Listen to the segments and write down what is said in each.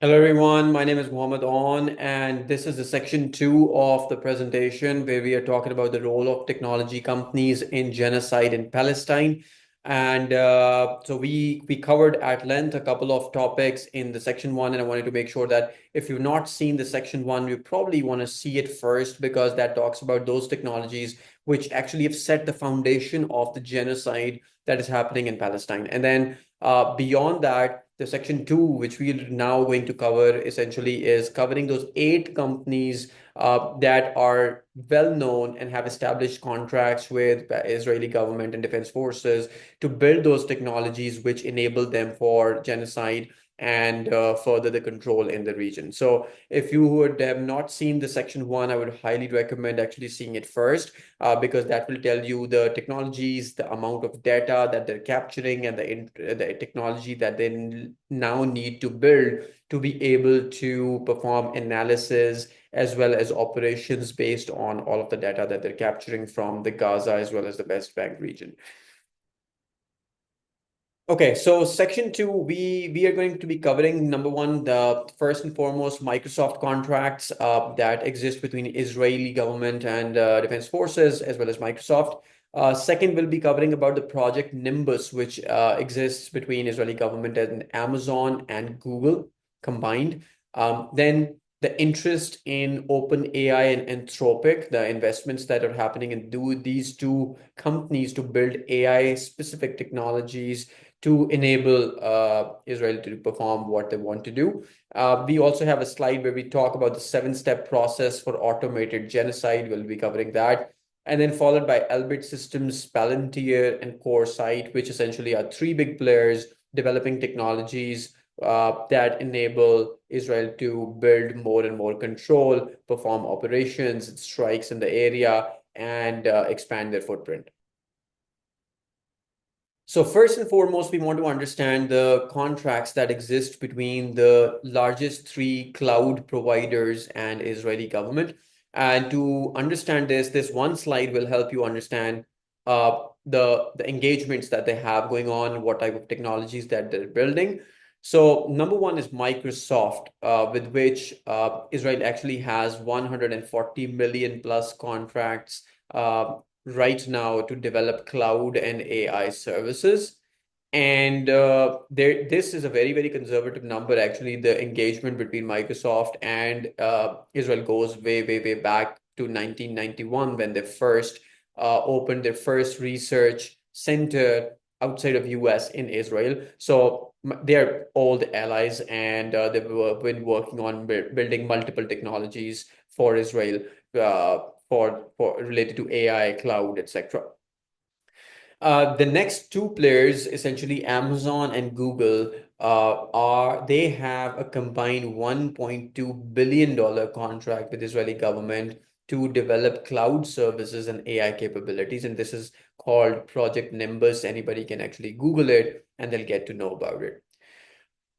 Hello everyone, my name is Mohammed On, and this is the section two of the presentation where we are talking about the role of technology companies in genocide in Palestine. And so we covered at length a couple of topics in the section one, and I wanted to make sure that if you've not seen the section one, you probably want to see it first because that talks about those technologies which actually have set the foundation of the genocide that is happening in Palestine. And then beyond that, the section two, which we're now going to cover, essentially is covering those eight companies that are well known and have established contracts with the Israeli government and defense forces to build those technologies which enable them for genocide and further the control in the region. So if you would have not seen the section one, I would highly recommend actually seeing it first because that will tell you the technologies, the amount of data that they're capturing, and the technology that they now need to build to be able to perform analysis as well as operations based on all of the data that they're capturing from the Gaza as well as the West Bank region. Okay, so section two, we are going to be covering number one, the first and foremost Microsoft contracts that exist between Israeli government and defense forces as well as Microsoft. Second, we'll be covering about the project Nimbus, which exists between Israeli government and Amazon and Google combined. Then the interest in OpenAI and Anthropic, the investments that are happening in these two companies to build AI specific technologies to enable Israel to perform what they want to do. We also have a slide where we talk about the seven-step process for automated genocide. We'll be covering that. And then followed by Elbit Systems, Palantir, and CoreSite, which essentially are three big players developing technologies that enable Israel to build more and more control, perform operations, strikes in the area, and expand their footprint. So first and foremost, we want to understand the contracts that exist between the largest three cloud providers and Israeli government. And to understand this one slide will help you understand the engagements that they have going on, what type of technologies that they're building. So number one is Microsoft, with which Israel actually has 140 million plus contracts right now to develop cloud and AI services. And this is a very, very conservative number. Actually, the engagement between Microsoft and Israel goes way, way, way back to 1991 when they first opened their first research center outside of US in Israel. So they're old allies, and they've been working on building multiple technologies for Israel for related to AI, cloud, etc. The next two players, essentially Amazon and Google, they have a combined $1.2 billion contract with Israeli government to develop cloud services and AI capabilities. And this is called Project Nimbus. Anybody can actually Google it and they'll get to know about it.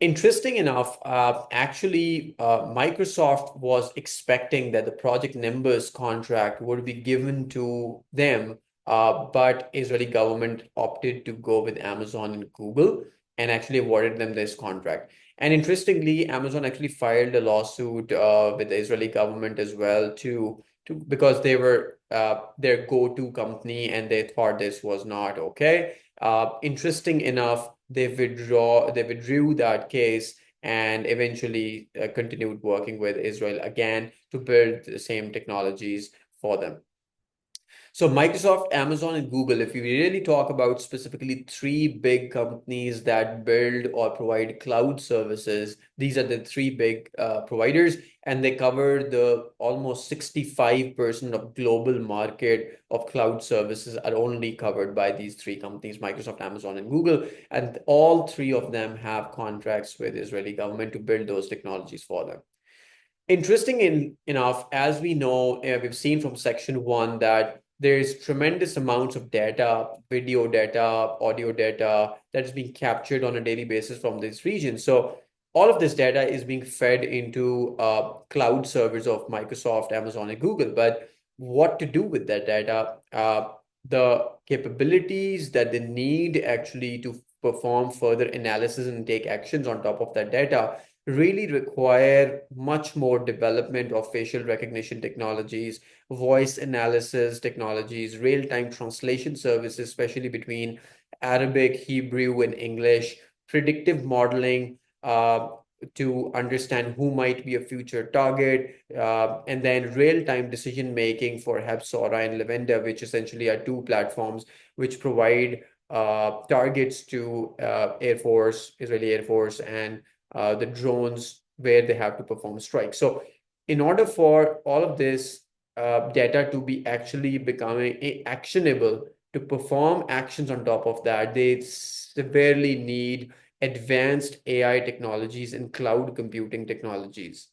Interesting enough, actually, Microsoft was expecting that the Project Nimbus contract would be given to them, but Israeli government opted to go with Amazon and Google and actually awarded them this contract. And interestingly, Amazon actually filed a lawsuit with the Israeli government as well because they were their go-to company and they thought this was not okay. Interesting enough, they withdrew that case and eventually continued working with Israel again to build the same technologies for them. So Microsoft, Amazon, and Google, if you really talk about specifically three big companies that build or provide cloud services, these are the three big providers, and they cover the almost 65% of global market of cloud services are only covered by these three companies, Microsoft, Amazon, and Google. And all three of them have contracts with Israeli government to build those technologies for them. Enough, as we know, we've seen from section one that there's tremendous amounts of data, video data, audio data that is being captured on a daily basis from this region. So all of this data is being fed into cloud servers of Microsoft, Amazon, and Google. But what to do with that data? The capabilities that they need actually to perform further analysis and take actions on top of that data really require much more development of facial recognition technologies, voice analysis technologies, real-time translation services, especially between Arabic, Hebrew, and English, predictive modeling, to understand who might be a future target, and then real-time decision making for Hepsora and Lavenda, which essentially are two platforms which provide targets to Air Force, Israeli Air Force, and the drones where they have to perform strikes. So, in order for all of this data to be actually becoming actionable, to perform actions on top of that, they severely need advanced AI technologies and cloud computing technologies.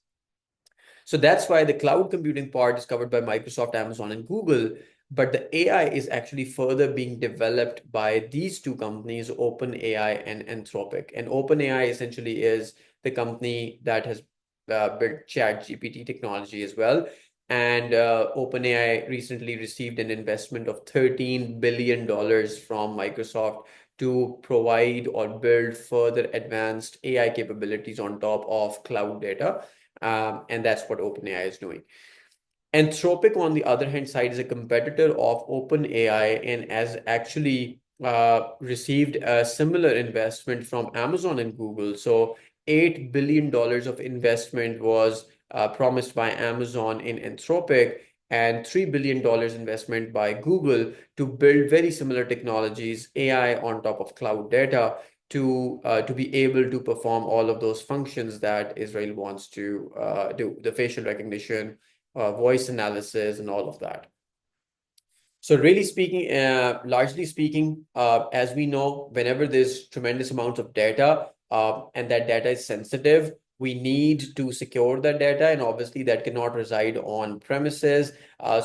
So that's why the cloud computing part is covered by Microsoft, Amazon, and Google. But the AI is actually further being developed by these two companies, OpenAI and Anthropic. And OpenAI essentially is the company that has built ChatGPT technology as well. And OpenAI recently received an investment of $13 billion from Microsoft to provide or build further advanced AI capabilities on top of cloud data. And that's what OpenAI is doing. Anthropic, on the other hand side, is a competitor of OpenAI and has actually received a similar investment from Amazon and Google. So $8 billion of investment was promised by Amazon in Anthropic, and $3 billion investment by Google to build very similar technologies, AI on top of cloud data, to be able to perform all of those functions that Israel wants to do, the facial recognition, voice analysis, and all of that. So really speaking, largely speaking, as we know, whenever there's tremendous amounts of data, and that data is sensitive, we need to secure that data, and obviously that cannot reside on premises.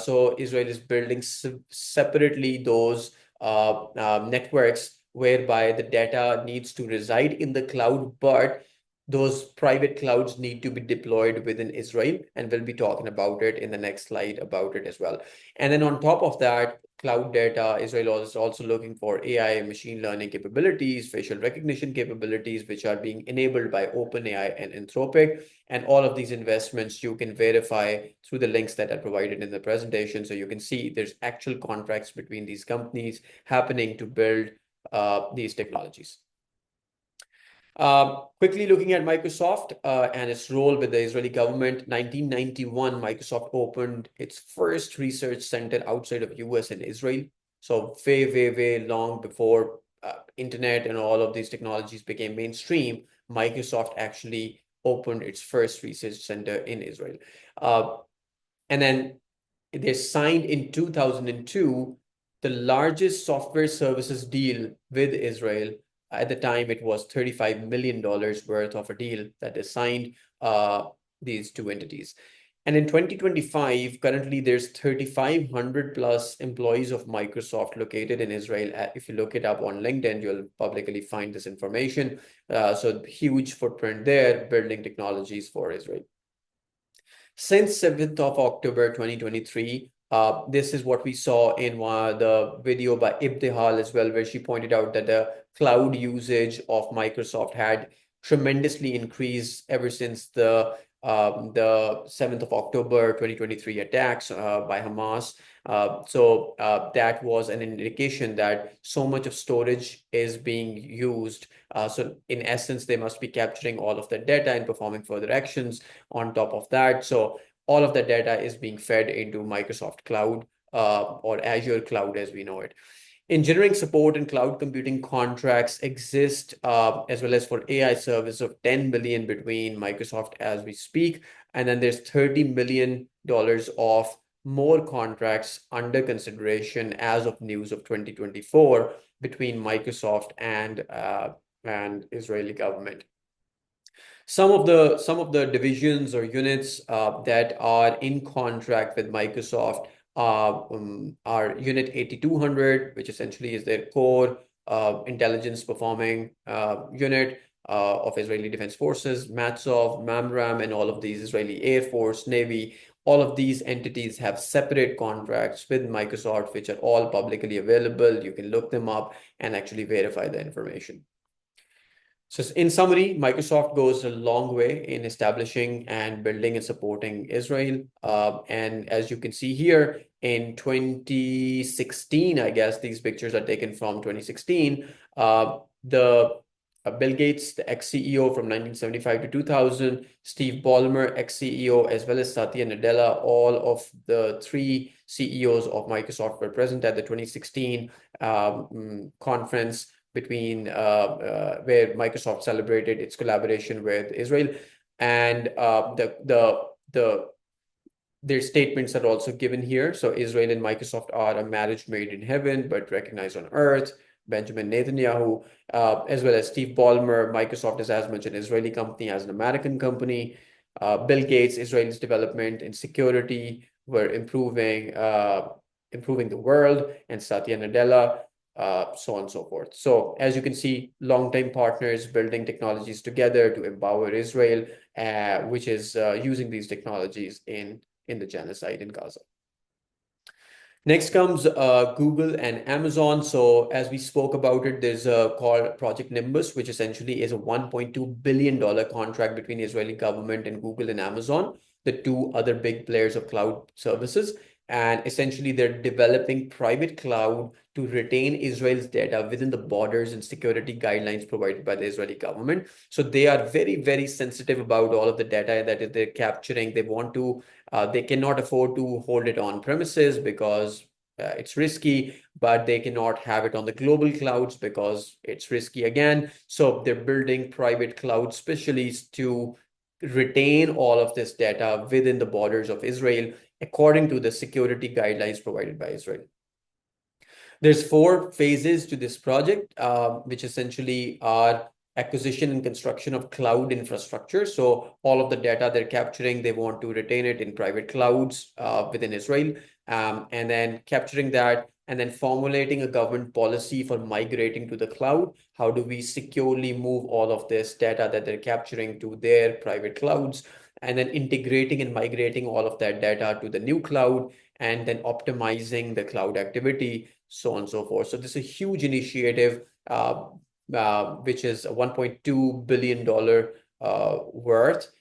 So Israel is building separately those networks whereby the data needs to reside in the cloud, but those private clouds need to be deployed within Israel, and we'll be talking about it in the next slide about it as well. And then on top of that, cloud data, Israel is also looking for AI and machine learning capabilities, facial recognition capabilities, which are being enabled by OpenAI and Anthropic. And all of these investments you can verify through the links that are provided in the presentation. So you can see there's actual contracts between these companies happening to build these technologies. Quickly looking at Microsoft and its role with the Israeli government, 1991, Microsoft opened its first research center outside of US and Israel. So way long before internet and all of these technologies became mainstream, Microsoft actually opened its first research center in Israel. And then they signed in 2002 the largest software services deal with Israel. At the time, it was $35 million worth of a deal that they signed these two entities. And in 2025, currently there's 3,500 plus employees of Microsoft located in Israel. If you look it up on LinkedIn, you'll publicly find this information. So huge footprint there, building technologies for Israel. Since 7th of October 2023, this is what we saw in the video by Ibtihal as well, where she pointed out that the cloud usage of Microsoft had tremendously increased ever since the 7th of October 2023 attacks by Hamas. So that was an indication that so much of storage is being used. So in essence, they must be capturing all of the data and performing further actions on top of that. So all of that data is being fed into Microsoft Cloud or Azure Cloud as we know it. Engineering support and cloud computing contracts exist as well as for AI service of 10 million between Microsoft as we speak. And then there's $30 million of more contracts under consideration as of news of 2024 between Microsoft and Israeli government. Some of the divisions or units that are in contract with Microsoft are Unit 8200, which essentially is their core intelligence performing unit of Israeli Defense Forces, Matzov, Mamram, and all of these Israeli Air Force, Navy. All of these entities have separate contracts with Microsoft, which are all publicly available. You can look them up and actually verify the information. So in summary, Microsoft goes a long way in establishing and building and supporting Israel. And as you can see here, in 2016, I guess these pictures are taken from 2016. The Bill Gates, the ex-CEO from 1975 to 2000, Steve Ballmer, ex-CEO, as well as Satya Nadella, all of the three CEOs of Microsoft were present at the 2016 conference between where Microsoft celebrated its collaboration with Israel, and their statements are also given here. So Israel and Microsoft are a marriage made in heaven, but recognized on earth. Benjamin Netanyahu, as well as Steve Ballmer, Microsoft is as much an Israeli company as an American company. Bill Gates, Israel's development in security were improving the world, and Satya Nadella, so on and so forth. So as you can see, long-time partners building technologies together to empower Israel, which is using these technologies in the genocide in Gaza. Next comes Google and Amazon. So as we spoke about it, there's a called Project Nimbus, which essentially is a $1.2 billion contract between the Israeli government and Google and Amazon, the two other big players of cloud services. And essentially, they're developing private cloud to retain Israel's data within the borders and security guidelines provided by the Israeli government. So they are very, very sensitive about all of the data that they're capturing. They want to they cannot afford to hold it on premises because it's risky, but they cannot have it on the global clouds because it's risky again. So they're building private cloud specialists to retain all of this data within the borders of Israel according to the security guidelines provided by Israel. There's 4 phases to this project, which essentially are acquisition and construction of cloud infrastructure. So all of the data they're capturing, they want to retain it in private clouds within Israel, and then capturing that, and then formulating a government policy for migrating to the cloud. How do we securely move all of this data that they're capturing to their private clouds, and then integrating and migrating all of that data to the new cloud, and then optimizing the cloud activity, so on and so forth. So this is a huge initiative, which is a $1.2 billion worth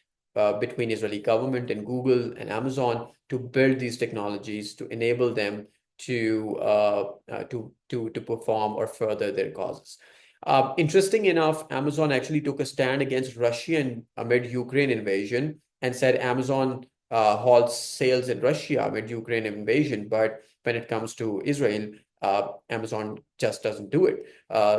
between Israeli government and Google and Amazon to build these technologies to enable them to perform or further their causes. Interesting enough, Amazon actually took a stand against Russia amid Ukraine invasion and said Amazon halts sales in Russia amid Ukraine invasion, but when it comes to Israel, Amazon just doesn't do it.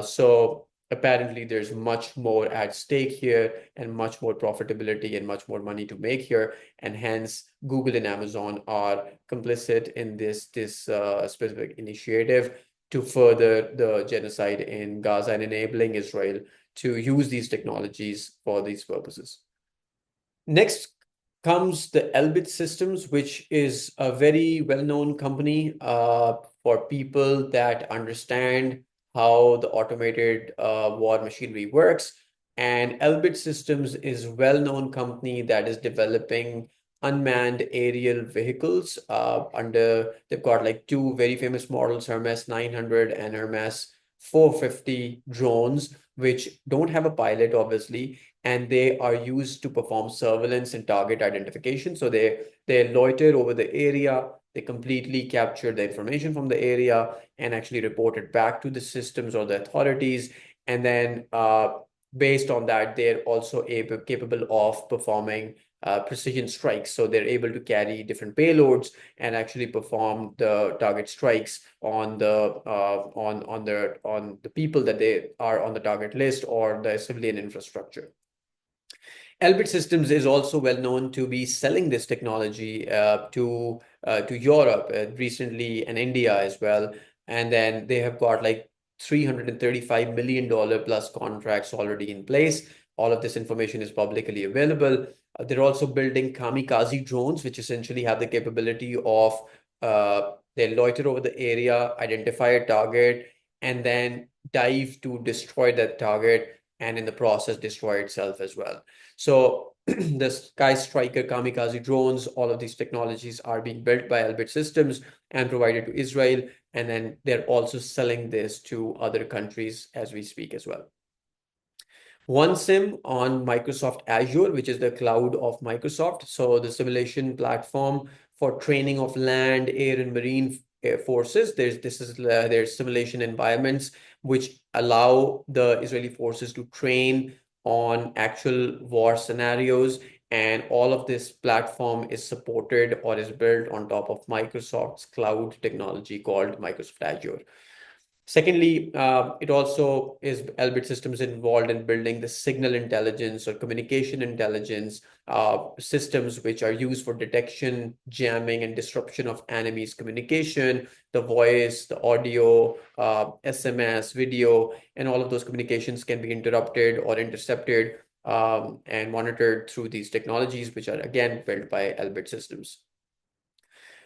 So apparently there's much more at stake here and much more profitability and much more money to make here. And hence Google and Amazon are complicit in this specific initiative to further the genocide in Gaza and enabling Israel to use these technologies for these purposes. Next comes the Elbit Systems, which is a very well-known company for people that understand how the automated war machinery works. And Elbit Systems is a well-known company that is developing unmanned aerial vehicles they've got like 2 very famous models, Hermes 900 and Hermes 450 drones, which don't have a pilot, obviously, and they are used to perform surveillance and target identification. So they loiter over the area, they completely capture the information from the area and actually report it back to the systems or the authorities. And then based on that, they're also capable of performing precision strikes. So they're able to carry different payloads and actually perform the target strikes on the people that they are on the target list or the civilian infrastructure. Elbit Systems is also well known to be selling this technology to Europe recently and India as well. And then they have got like $335 million plus contracts already in place. All of this information is publicly available. They're also building kamikaze drones, which essentially have the capability of they loiter over the area, identify a target, and then dive to destroy that target, and in the process destroy itself as well. So the Sky Striker kamikaze drones, all of these technologies are being built by Elbit Systems and provided to Israel. And then they're also selling this to other countries as we speak as well. One sim on Microsoft Azure, which is the cloud of Microsoft. So the simulation platform for training of land, air, and marine forces. There's simulation environments which allow the Israeli forces to train on actual war scenarios. And all of this platform is supported or is built on top of Microsoft's cloud technology called Microsoft Azure. Secondly, it also is Elbit Systems involved in building the signal intelligence or communication intelligence systems which are used for detection, jamming, and disruption of enemies' communication, the voice, the audio, SMS, video, and all of those communications can be interrupted or intercepted and monitored through these technologies, which are again built by Elbit Systems.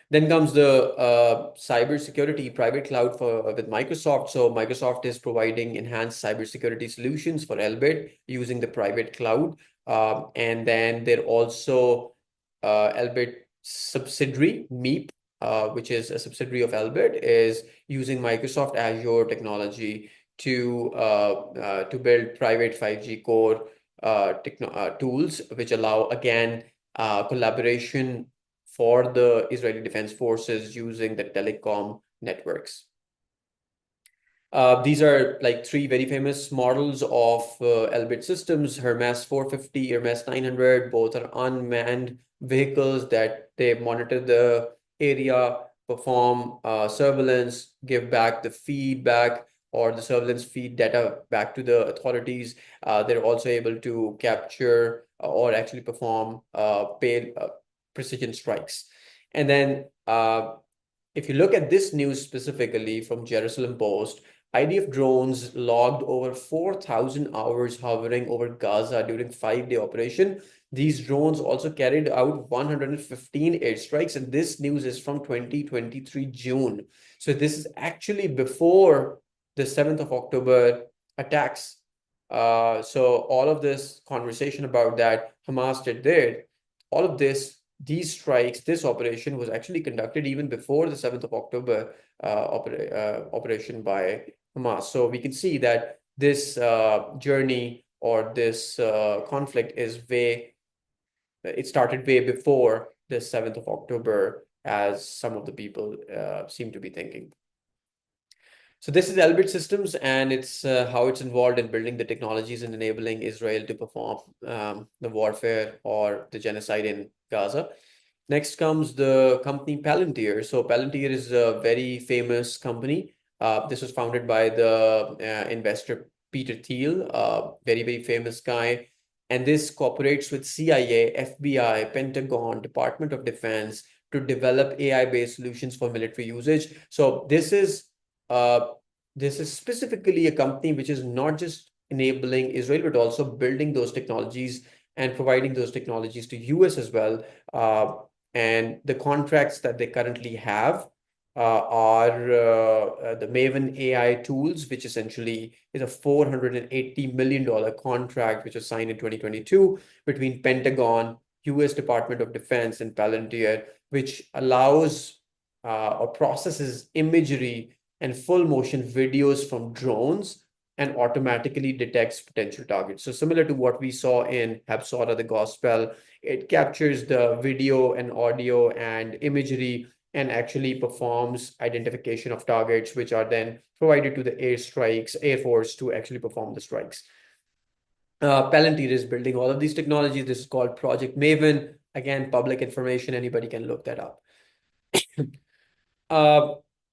Then comes the cybersecurity private cloud for with Microsoft. So Microsoft is providing enhanced cybersecurity solutions for Elbit using the private cloud. And then they're also Elbit subsidiary, MEEP, which is a subsidiary of Elbit, is using Microsoft Azure technology to build private 5G core tools, which allow again collaboration for the Israeli Defense Forces using the telecom networks. These are like three very famous models of Elbit systems, Hermes 450, Hermes 900. Both are unmanned vehicles that they monitor the area, perform surveillance, give back the feedback or the surveillance feed data back to the authorities. They're also able to capture or actually perform paid precision strikes. And then if you look at this news specifically from Jerusalem Post, IDF drones logged over 4,000 hours hovering over Gaza during 5-day operation. These drones also carried out 115 airstrikes, and this news is from 2023 June. So this is actually before the 7th of October attacks. So all of this conversation about that Hamas did there, all of these strikes, this operation was actually conducted even before the 7th of October operation by Hamas. So we can see that this journey or this conflict it started way before the 7th of October, as some of the people seem to be thinking. So this is Elbit Systems, and it's how it's involved in building the technologies and enabling Israel to perform the warfare or the genocide in Gaza. Next comes the company Palantir. So Palantir is a very famous company. This was founded by the investor Peter Thiel, very, very famous guy. And this cooperates with CIA, FBI, Pentagon, Department of Defense to develop AI-based solutions for military usage. So this is specifically a company which is not just enabling Israel, but also building those technologies and providing those technologies to US as well. And the contracts that they currently have are the Maven AI tools, which essentially is a $480 million contract, which was signed in 2022 between Pentagon, US Department of Defense, and Palantir, which allows or processes imagery and full motion videos from drones and automatically detects potential targets. So similar to what we saw in Hapsora, the Gospel, it captures the video and audio and imagery and actually performs identification of targets, which are then provided to the Air Force to actually perform the strikes. Palantir is building all of these technologies. This is called Project Maven. Again, public information, anybody can look that up.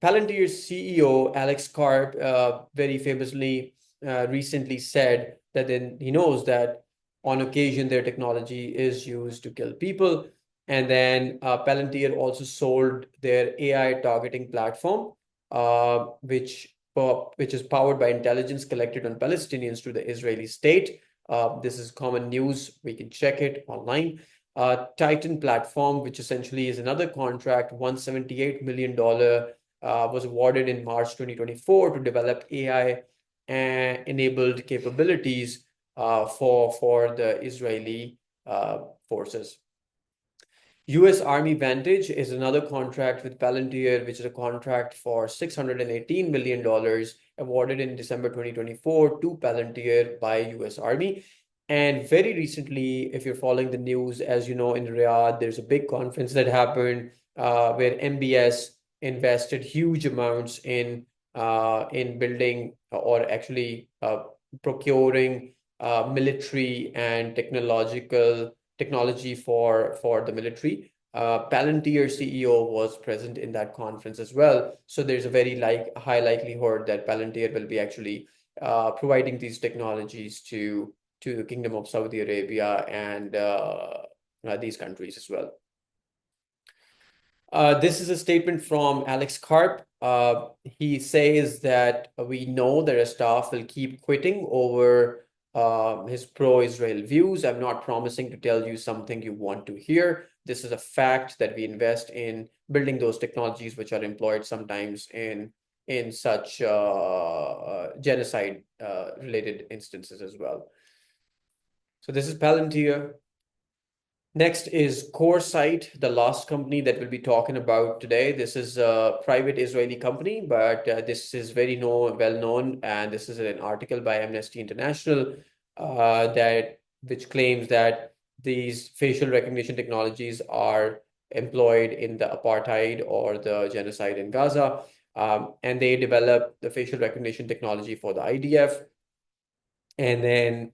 Palantir's CEO, Alex Karp, very famously recently said that then he knows that on occasion their technology is used to kill people. And then Palantir also sold their AI targeting platform, which is powered by intelligence collected on Palestinians to the Israeli state. This is common news. We can check it online. Titan platform, which essentially is another contract, $178 million, was awarded in March 2024 to develop AI enabled capabilities for the Israeli forces. US Army Vantage is another contract with Palantir, which is a contract for $618 million awarded in December 2024 to Palantir by US Army. And very recently, if you're following the news, as you know, in Riyadh, there's a big conference that happened where MBS invested huge amounts in building or actually procuring military and technology for the military. Palantir CEO was present in that conference as well. So there's a very high likelihood that Palantir will be actually providing these technologies to the Kingdom of Saudi Arabia and these countries as well. This is a statement from Alex Karp. He says that we know that our staff will keep quitting over his pro-Israel views. I'm not promising to tell you something you want to hear. This is a fact that we invest in building those technologies which are employed sometimes in such genocide related instances as well. So this is Palantir. Next is CoreSite, the last company that we'll be talking about today. This is a private Israeli company, but this is very well known, and this is an article by Amnesty International which claims that these facial recognition technologies are employed in the apartheid or the genocide in Gaza, and they developed the facial recognition technology for the IDF, and then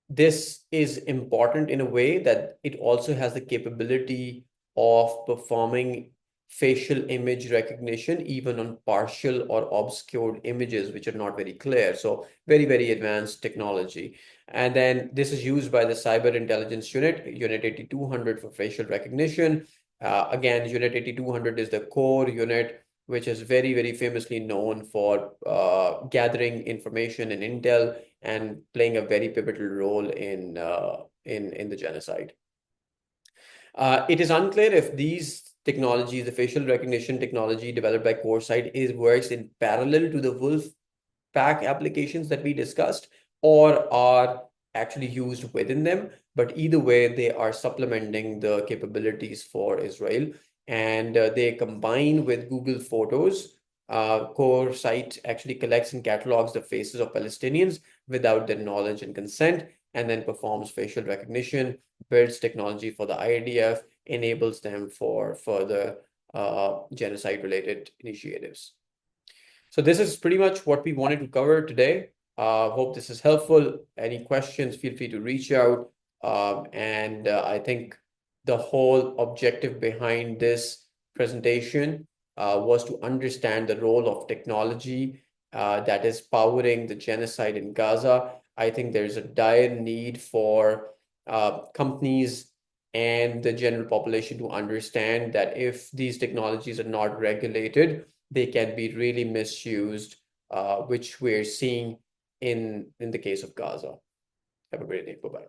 this is important in a way that it also has the capability of performing facial image recognition even on partial or obscured images which are not very clear. So very, very advanced technology. And then this is used by the Cyber Intelligence Unit, Unit 8200 for facial recognition. Again, Unit 8200 is the core unit which is very, very famously known for gathering information and intel and playing a very pivotal role in the genocide. It is unclear if these technologies, the facial recognition technology developed by CoreSite, works in parallel to the wolf pack applications that we discussed, or are actually used within them. But either way, they are supplementing the capabilities for Israel, and they combine with Google Photos. CoreSite actually collects and catalogs the faces of Palestinians without their knowledge and consent, and then performs facial recognition, builds technology for the IDF, enables them for further genocide-related initiatives. So this is pretty much what we wanted to cover today. Hope this is helpful. Any questions, feel free to reach out. And I think the whole objective behind this presentation was to understand the role of technology that is powering the genocide in Gaza. I think there's a dire need for companies and the general population to understand that if these technologies are not regulated, they can be really misused, which we're seeing in the case of Gaza. Have a great day. Bye-bye.